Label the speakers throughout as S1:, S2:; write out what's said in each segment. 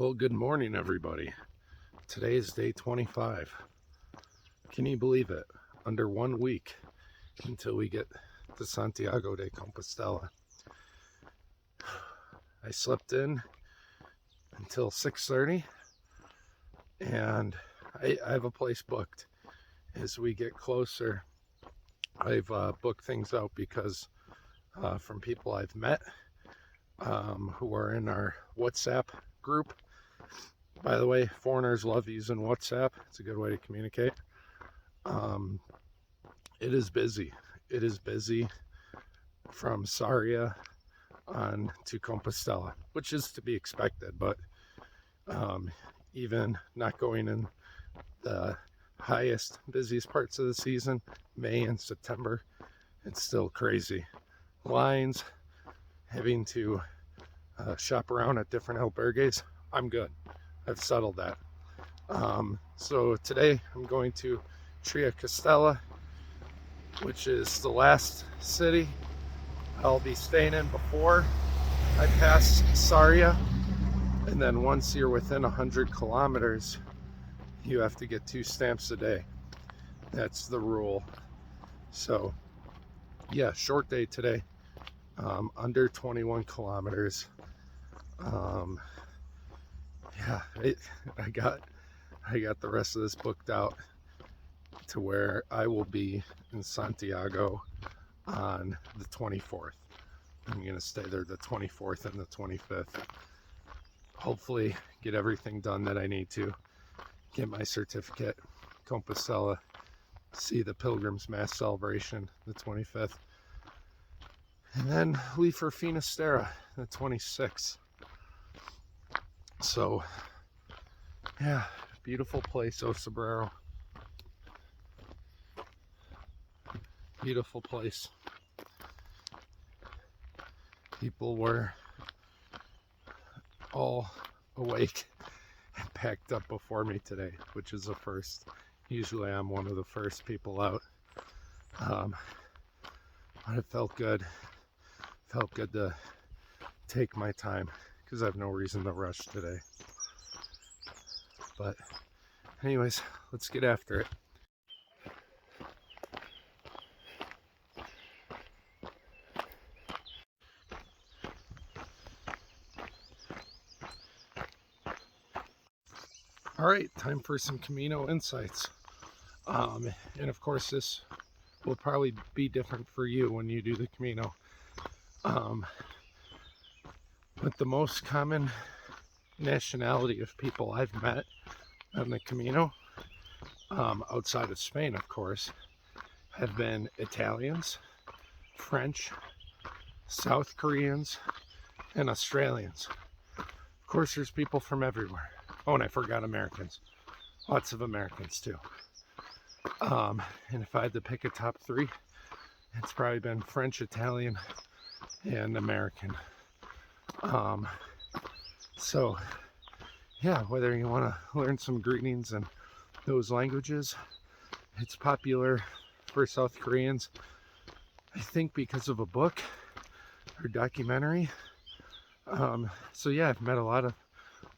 S1: Well, good morning, everybody. Today is day 25. Can you believe it? Under 1 week until we get to Santiago de Compostela. I slept in until 6:30, and I have a place booked. As we get closer, I've booked things out because from people I've met who are in our WhatsApp group. By the way, foreigners love using WhatsApp. It's a good way to communicate. It is busy. It is busy from Sarria on to Compostela, which is to be expected, but even not going in the busiest parts of the season, May and September, it's still crazy. Lines, having to shop around at different albergues. I'm good. I've settled that. So today I'm going to Tricastela, which is the last city I'll be staying in before I pass Sarria. And then once you're within 100 kilometers, you have to get 2 stamps a day. That's the rule. So yeah, short day today, under 21 kilometers. Yeah, I got the rest of this booked out to where I will be in Santiago on the 24th. I'm going to stay there the 24th and the 25th. Hopefully get everything done that I need to. Get my certificate, Compostela, see the Pilgrim's Mass celebration the 25th. And then leave for Finisterre the 26th. So, yeah, beautiful place, Cebreiro. Beautiful place. People were all awake and packed up before me today, which is a first. Usually I'm one of the first people out. But it felt good. Felt good to take my time because I have no reason to rush today. But anyways, let's get after it. All right, time for some Camino Insights. And of course, this will probably be different for you when you do the Camino. But the most common nationality of people I've met on the Camino, outside of Spain, of course, have been Italians, French, South Koreans, and Australians. Of course, there's people from everywhere. Oh, and I forgot Americans. Lots of Americans too. And if I had to pick a top 3, it's probably been French, Italian, and American. So yeah, whether you want to learn some greetings in those languages, it's popular for South Koreans, I think because of a book or documentary. So yeah, I've met a lot of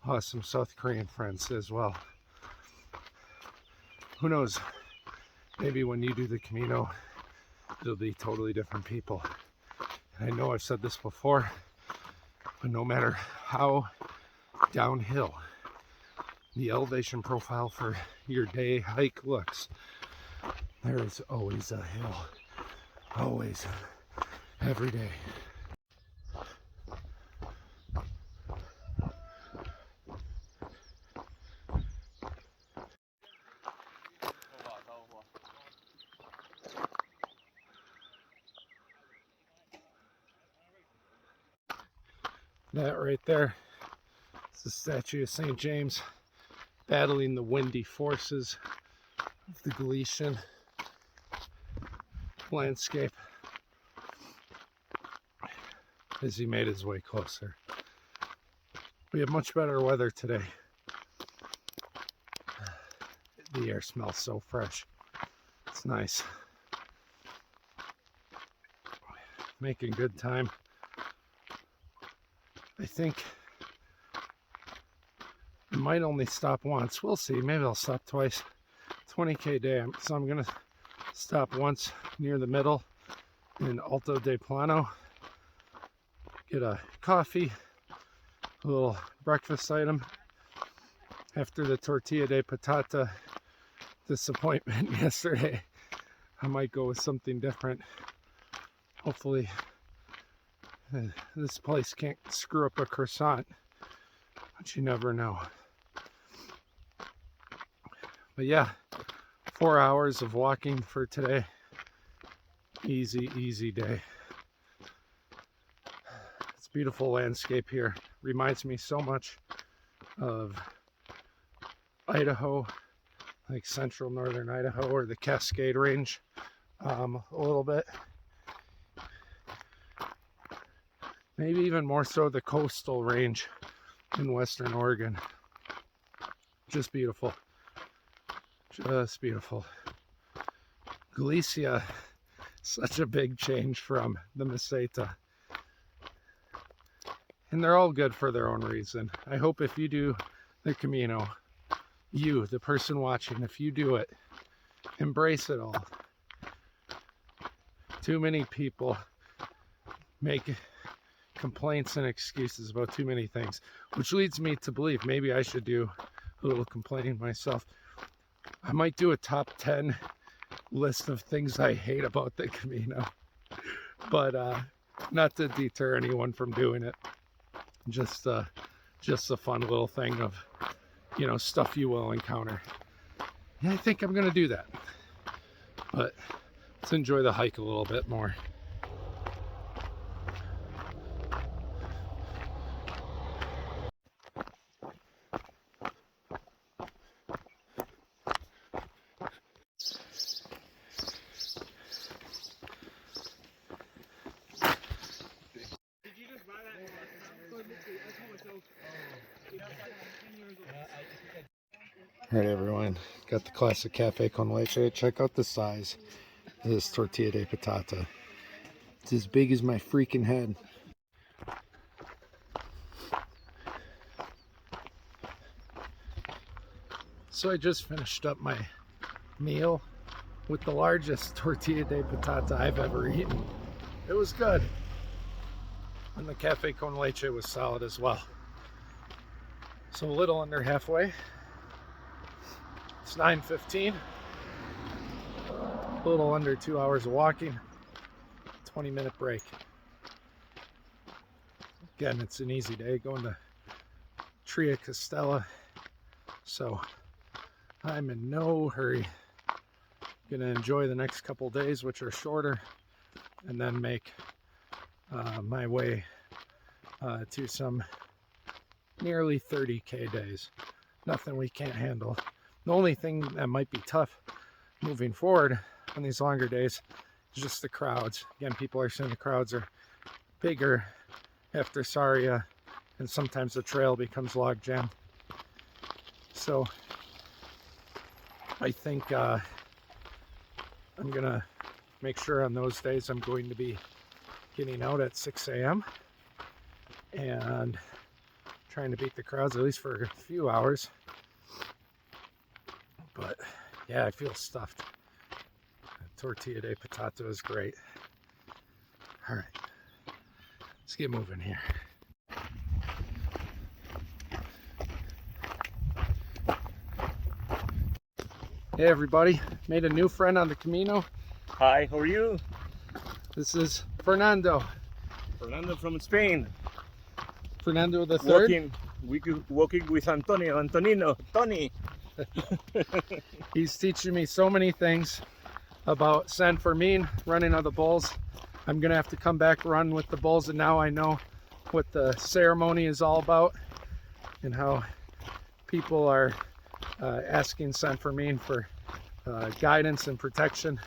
S1: awesome South Korean friends as well. Who knows, maybe when you do the Camino, it'll be totally different people. And I know I've said this before, but no matter how downhill the elevation profile for your day hike looks, there is always a hill. Always. Every day. That right there is the statue of St. James battling the windy forces of the Galician landscape as he made his way closer. We have much better weather today. The air smells so fresh. It's nice. Making good time. I think might only stop once. We'll see. Maybe I'll stop twice. 20K day. So I'm going to stop once near the middle in Alto de Plano. Get a coffee, a little breakfast item. After the Tortilla de Patata disappointment yesterday, I might go with something different. Hopefully, this place can't screw up a croissant, but you never know. But yeah, 4 hours of walking for today. Easy day. It's beautiful landscape here. Reminds me so much of Idaho, like central northern Idaho, or the Cascade Range a little bit. Maybe even more so the coastal range in western Oregon. Just beautiful. Just beautiful. Galicia, such a big change from the Meseta. And they're all good for their own reason. I hope if you do the Camino, you, the person watching, if you do it, embrace it all. Too many people make complaints and excuses about too many things, which leads me to believe maybe I should do a little complaining myself. I might do a top 10 list of things I hate about the Camino, but not to deter anyone from doing it. Just a fun little thing of, you know, stuff you will encounter. Yeah, I think I'm gonna do that, but let's enjoy the hike a little bit more. All right, everyone, got the classic cafe con leche. Check out the size of this tortilla de patata. It's as big as my freaking head. So I just finished up my meal with the largest tortilla de patata I've ever eaten. It was good. And the cafe con leche was solid as well. So a little under halfway. It's 9:15. A little under 2 hours of walking. 20-minute break. Again, it's an easy day going to Tricastela. So I'm in no hurry. Gonna enjoy the next couple days, which are shorter, and then make my way to some nearly 30K days. Nothing we can't handle. The only thing that might be tough moving forward on these longer days is just the crowds. Again, people are saying the crowds are bigger after Saria, and sometimes the trail becomes log jam. So I think I'm gonna make sure on those days I'm going to be getting out at 6 a.m. and trying to beat the crowds at least for a few hours. But yeah, I feel stuffed. Tortilla de Patata is great. All right, let's get moving here. Hey everybody, made a new friend on the Camino.
S2: Hi, how are you?
S1: This is Fernando.
S2: Fernando from Spain.
S1: Fernando the third.
S2: Walking with Antonino, Tony.
S1: He's teaching me so many things about San Fermin, running of the bulls. I'm gonna have to come back run with the bulls, and now I know what the ceremony is all about and how people are asking San Fermin for guidance and protection.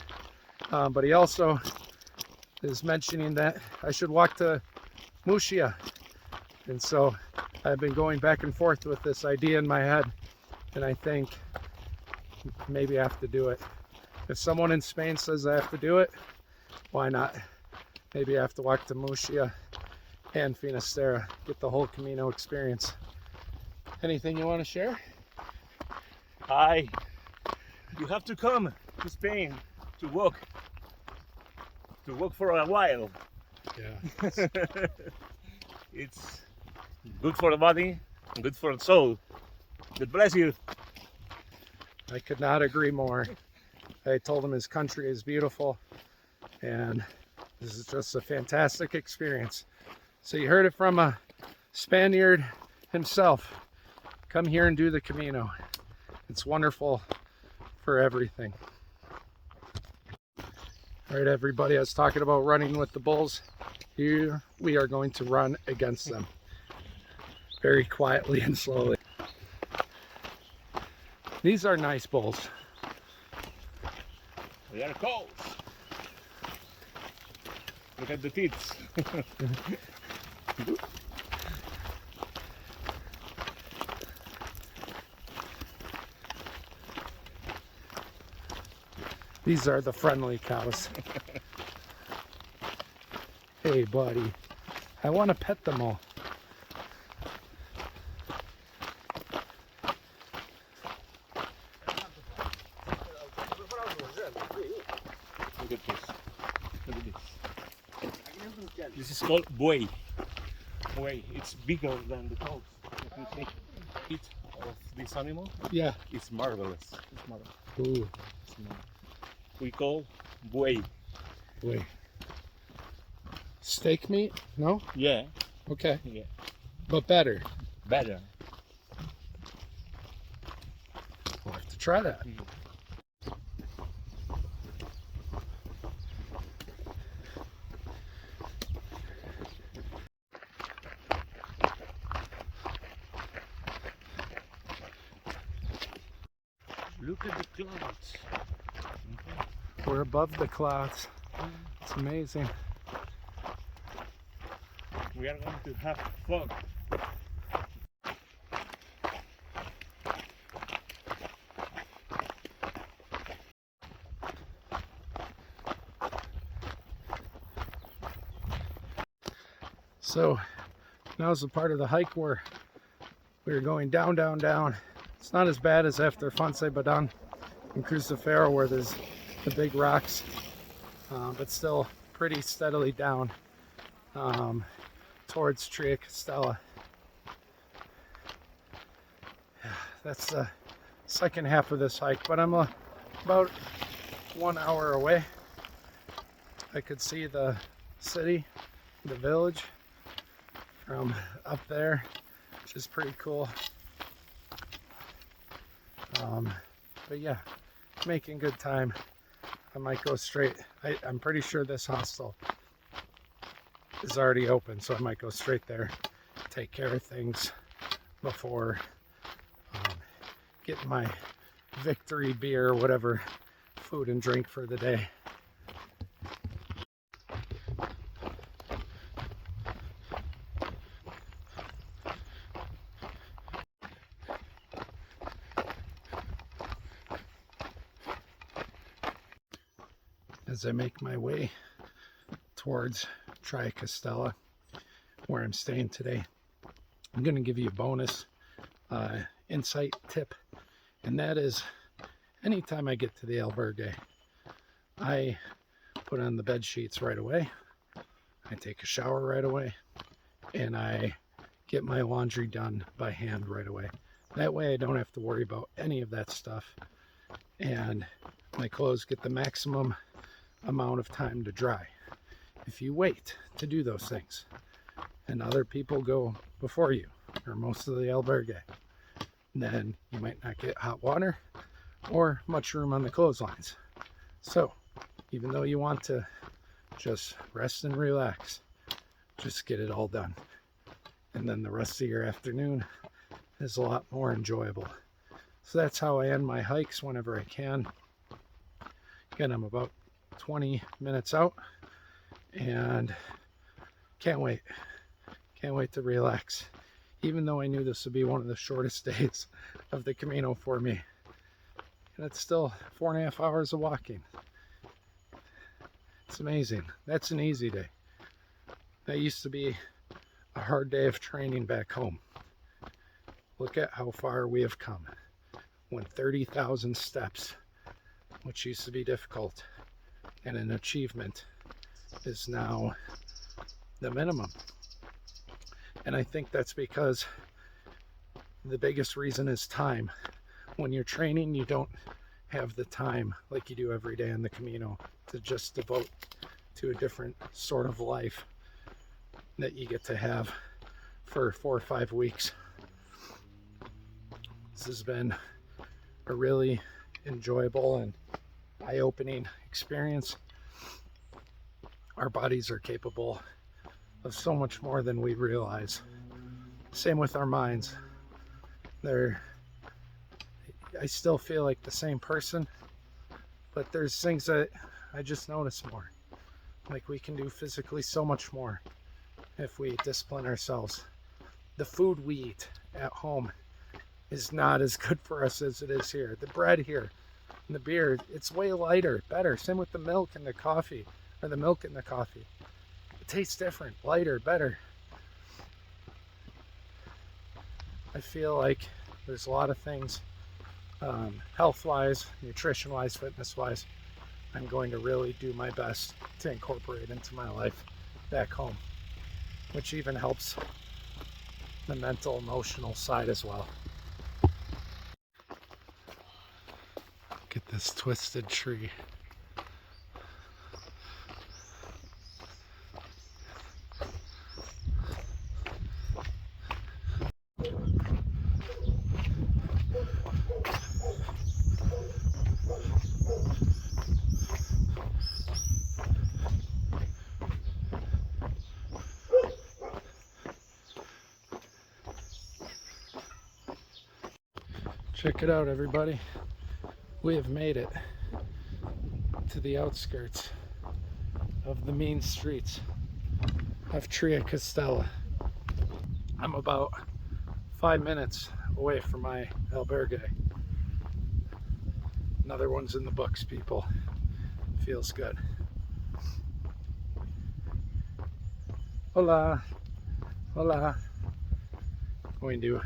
S1: But he also is mentioning that I should walk to Muxia, and so I've been going back and forth with this idea in my head, and I think maybe I have to do it. If someone in Spain says I have to do it, why not? Maybe I have to walk to Muxia and Finisterre, get the whole Camino experience. Anything you want to share?
S2: Hi. You have to come to Spain to walk for a while.
S1: Yeah.
S2: It's good for the body, good for the soul. God bless you.
S1: I could not agree more. I told him his country is beautiful and this is just a fantastic experience. So you heard it from a Spaniard himself. Come here and do the Camino. It's wonderful for everything. All right, everybody, I was talking about running with the bulls. Here we are going to run against them. Very quietly and slowly. These are nice bulls.
S2: They are cold. Look at the teeth.
S1: These are the friendly cows. Hey, buddy. I want to pet them all.
S2: Look at this. Look at this. This is called buey. Buey. It's bigger than the cows. If you take heat of this animal,
S1: Yeah.
S2: it's marvelous. It's marvelous.
S1: Ooh,
S2: It's marvelous. We call buey.
S1: wait. Steak meat? No?
S2: Yeah.
S1: Okay.
S2: Yeah.
S1: But better.
S2: Better.
S1: We'll have to try that.
S2: Look at the clouds.
S1: We're above the clouds. It's amazing.
S2: We are going to have fun.
S1: So now's the part of the hike where we're going down, down, down. It's not as bad as after Fonse Badan and Crucifero where there's the big rocks, but still pretty steadily down towards Tricastela. That's the second half of this hike, but I'm about 1 hour away. I could see the city, the village from up there, which is pretty cool. But yeah, making good time. I might go straight. I'm pretty sure this hostel is already open, so I might go straight there, take care of things before getting my victory beer, whatever food and drink for the day. As I make my way towards Tricastela, where I'm staying today, I'm going to give you a bonus insight tip, and that is anytime I get to the albergue, I put on the bed sheets right away, I take a shower right away, and I get my laundry done by hand right away. That way I don't have to worry about any of that stuff, and my clothes get the maximum amount of time to dry. If you wait to do those things and other people go before you, or most of the albergue, then you might not get hot water or much room on the clotheslines. So even though you want to just rest and relax, just get it all done, and then the rest of your afternoon is a lot more enjoyable. So that's how I end my hikes whenever I can. Again, I'm about 20 minutes out and can't wait to relax, even though I knew this would be one of the shortest days of the Camino for me, and it's still 4.5 hours of walking. It's amazing. That's an easy day. That used to be a hard day of training back home, Look at how far we have come. When 30,000 steps, which used to be difficult and an achievement, is now the minimum. And I think that's because the biggest reason is time. When you're training, you don't have the time like you do every day on the Camino to just devote to a different sort of life that you get to have for 4 or 5 weeks. This has been a really enjoyable and eye-opening experience. Our bodies are capable of so much more than we realize. Same with our minds. I still feel like the same person, but there's things that I just notice more. Like we can do physically so much more if we discipline ourselves. The food we eat at home is not as good for us as it is here. The bread here and the beer, it's way lighter, better. Same with the milk and the coffee, or the milk and the coffee. It tastes different, lighter, better. I feel like there's a lot of things, health-wise, nutrition-wise, fitness-wise, I'm going to really do my best to incorporate into my life back home, which even helps the mental, emotional side as well. Look at this twisted tree. Check it out, everybody. We have made it to the outskirts of the mean streets of Tricastela. I'm about 5 minutes away from my albergue. Another one's in the books, people. Feels good. Hola. Hola. Going to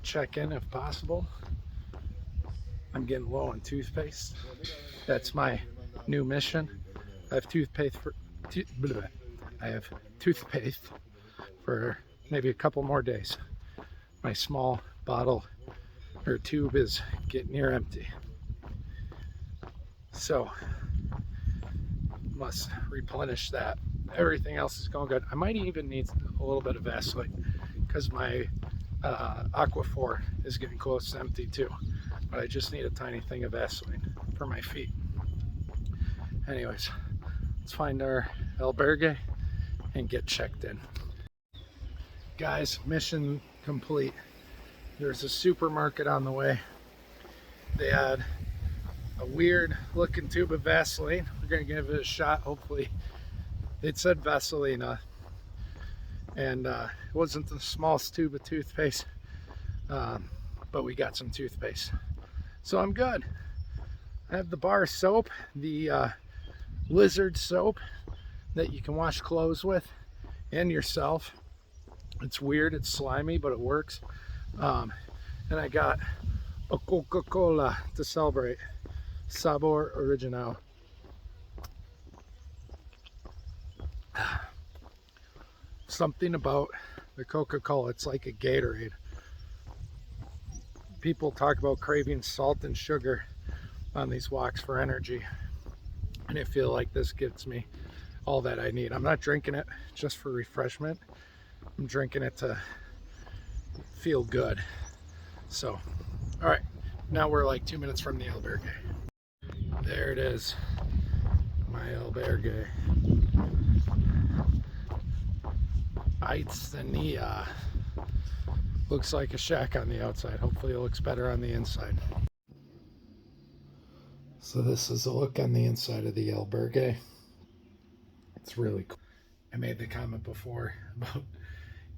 S1: check in if possible. I'm getting low on toothpaste. That's my new mission. I have toothpaste for maybe a couple more days. My small bottle or tube is getting near empty, so must replenish that. Everything else is going good. I might even need a little bit of Vaseline because my Aquaphor is getting close to empty too, but I just need a tiny thing of Vaseline for my feet. Anyways, let's find our albergue and get checked in. Guys, mission complete. There's a supermarket on the way. They had a weird looking tube of Vaseline. We're gonna give it a shot, hopefully. It said Vaselina, and it wasn't the smallest tube of toothpaste, but we got some toothpaste. So I'm good. I have the bar soap, the lizard soap that you can wash clothes with and yourself. It's weird, it's slimy, but it works. And I got a Coca-Cola to celebrate. Sabor Original. Something about the Coca-Cola, it's like a Gatorade. People talk about craving salt and sugar on these walks for energy, and I feel like this gives me all that I need. I'm not drinking it just for refreshment. I'm drinking it to feel good. So, all right, now we're like 2 minutes from the albergue. There it is, my albergue. Aitzania. Looks like a shack on the outside. Hopefully it looks better on the inside. So this is a look on the inside of the albergue. It's really cool. I made the comment before about,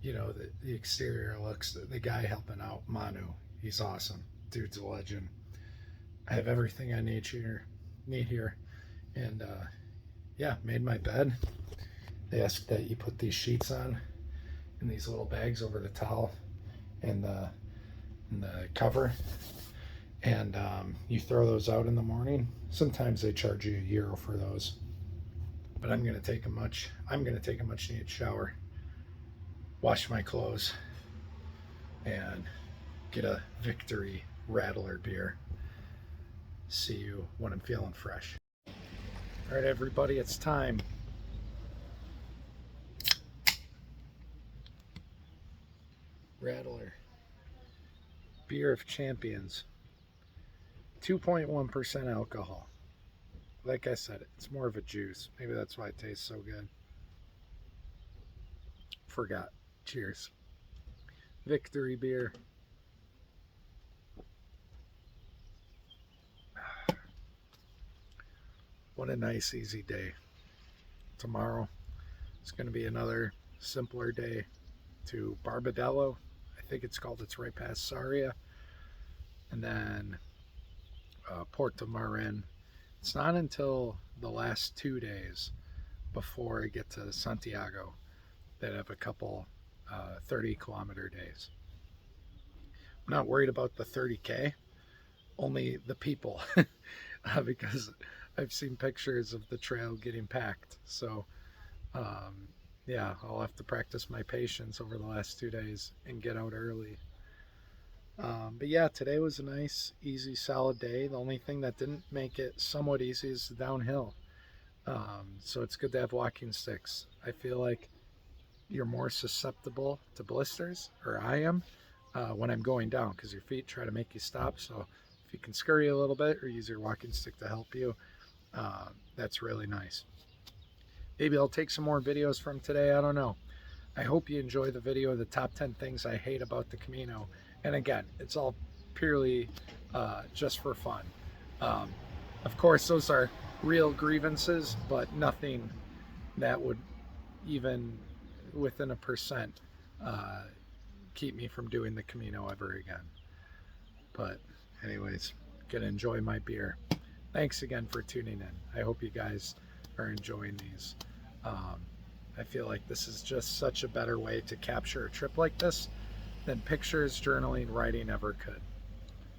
S1: you know, the exterior looks. The guy helping out, Manu, he's awesome. Dude's a legend. I have everything I need here, and yeah, made my bed. They asked that you put these sheets on in these little bags over the towel, and the in the cover, and you throw those out in the morning. Sometimes they charge you €1 for those, but I'm gonna take a much needed shower, wash my clothes, and get a Victory Rattler beer. See you when I'm feeling fresh. All right, everybody, it's time. Rattler, beer of champions, 2.1% alcohol. Like I said, it's more of a juice. Maybe that's why it tastes so good. Forgot. Cheers. Victory beer. What a nice, easy day. Tomorrow it's going to be another simpler day to Barbadello. I think it's called. It's right past Saria. And then Porto Marin. It's not until the last 2 days before I get to Santiago that I have a couple 30-kilometer days. I'm not worried about the 30K, only the people, because I've seen pictures of the trail getting packed. So yeah, I'll have to practice my patience over the last 2 days and get out early. But yeah, today was a nice, easy, solid day. The only thing that didn't make it somewhat easy is the downhill. So it's good to have walking sticks. I feel like you're more susceptible to blisters, or I am, when I'm going down, because your feet try to make you stop. So if you can scurry a little bit or use your walking stick to help you, that's really nice. Maybe I'll take some more videos from today. I don't know. I hope you enjoy the video of the top 10 things I hate about the Camino. And again, it's all purely just for fun. Of course, those are real grievances, but nothing that would even within a percent keep me from doing the Camino ever again. But anyways, gonna enjoy my beer. Thanks again for tuning in. I hope you guys are enjoying these. I feel like this is just such a better way to capture a trip like this than pictures, journaling, writing ever could.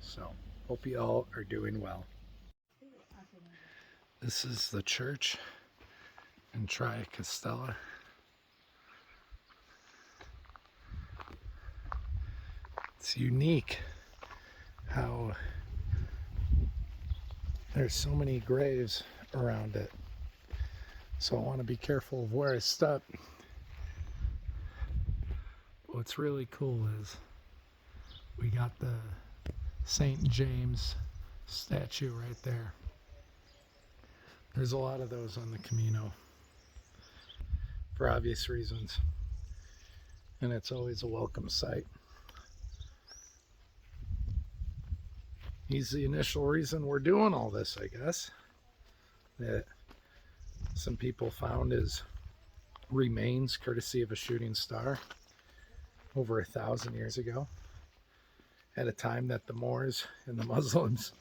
S1: So hope you all are doing well. This is the church in Tricastela. It's unique how there's so many graves around it. So I want to be careful of where I step. What's really cool is we got the St. James statue right there. There's a lot of those on the Camino for obvious reasons, and it's always a welcome sight. He's the initial reason we're doing all this, I guess. That some people found his remains courtesy of a shooting star over 1,000 years ago, at a time that the Moors and the Muslims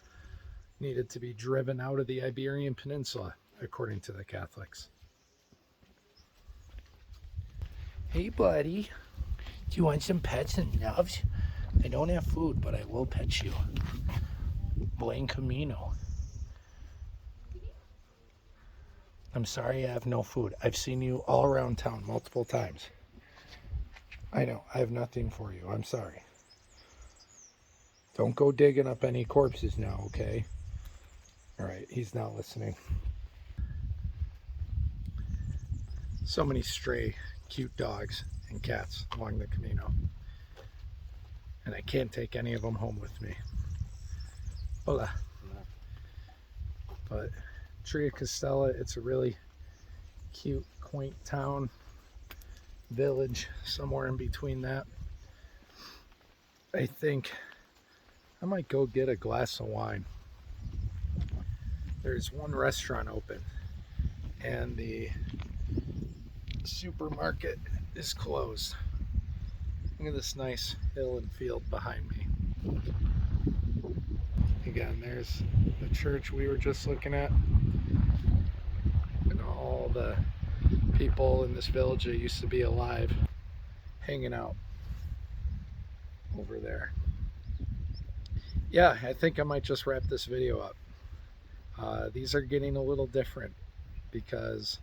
S1: needed to be driven out of the Iberian Peninsula, according to the Catholics. Hey buddy, do you want some pets and loves? I don't have food, but I will pet you. Buen Camino. I'm sorry I have no food. I've seen you all around town multiple times. I know, I have nothing for you. I'm sorry. Don't go digging up any corpses now, okay? All right, he's not listening. So many stray, cute dogs and cats along the Camino. And I can't take any of them home with me. Hola. But Tricastela, it's a really cute, quaint town, village, somewhere in between that. I think I might go get a glass of wine. There's one restaurant open, and the supermarket is closed. Look at this nice hill and field behind me. Again, there's the church we were just looking at, and all the people in this village that used to be alive hanging out over there. yeah, I think I might just wrap this video up. These are getting a little different because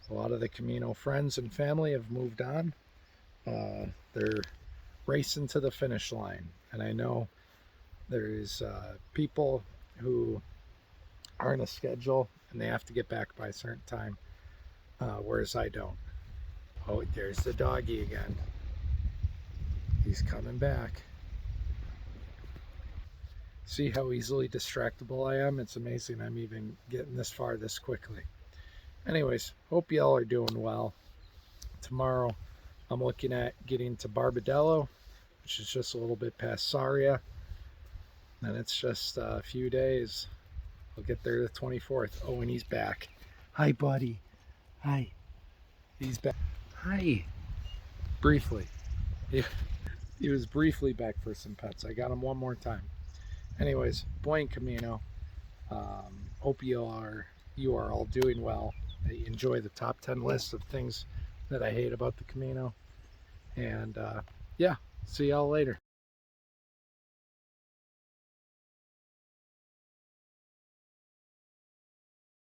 S1: a lot of the Camino friends and family have moved on. They're racing to the finish line, and I know there's people who are on a schedule and they have to get back by a certain time, whereas I don't. Oh, there's the doggy again. He's coming back. See how easily distractible I am? It's amazing I'm even getting this far this quickly. Anyways, hope y'all are doing well. Tomorrow I'm looking at getting to Barbadello, which is just a little bit past Saria. And it's just a few days. I'll get there the 24th. Oh, and he's back. Hi, buddy. Hi. He's back. Hi. Briefly. He was briefly back for some pets. I got him one more time. Anyways, buen camino. Hope you are all doing well. That you enjoy the top 10 list of things that I hate about the Camino. And yeah, see y'all later.